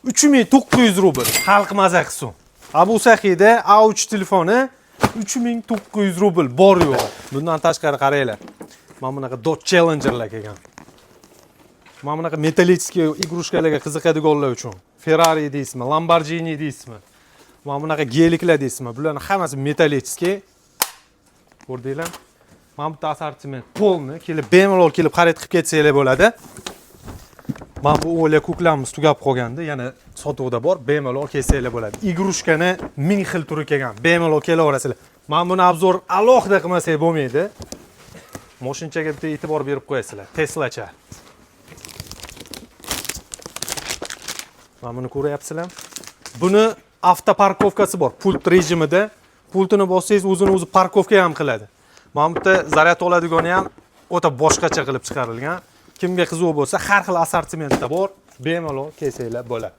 3900 rubl. Xalq maza qilsin. Abu Sahida A3 telefoni 3900 rubl bor yo'q. Bundan tashqari qaranglar. Mana bunaqa Dodge Challengerlar kelgan. Mana bunaqa metallический игрушкаlarga qiziqadiganlar uchun Ferrari deysizmi, Lamborghini deysizmi? Mana bunaqa geliklar deysizmi? Bularning hammasi metallический. Ko'rdinglar? Mana bu assortiment polni kelib bemalol kelib xarid qilib ketsanglar bo'ladi. Mana bu o'la ko'klamimiz tugab qolgandi, yana sotuvda bor, bemalol kelsanglar bo'ladi. Igrushkani 1000 xil turi kelgan, bemalol kelaverasizlar. Men buni obzor alohida qilmasak bo'lmaydi. Moshinchaga bitta e'tibor berib qo'yasizlar. Teslacha. Mana buni ko'ryapsizlar. Buni avtoparkovkasi bor, pult rejimida. Pultini bossangiz o'zini-o'zi parkovka ham qiladi. Mana bu yerda zaryad oladigani ham o'ta boshqacha qilib chiqarilgan. Kimga qiziq bo'lsa, har xil assortimentda bor, bemalol kelsanglar bo'ladi.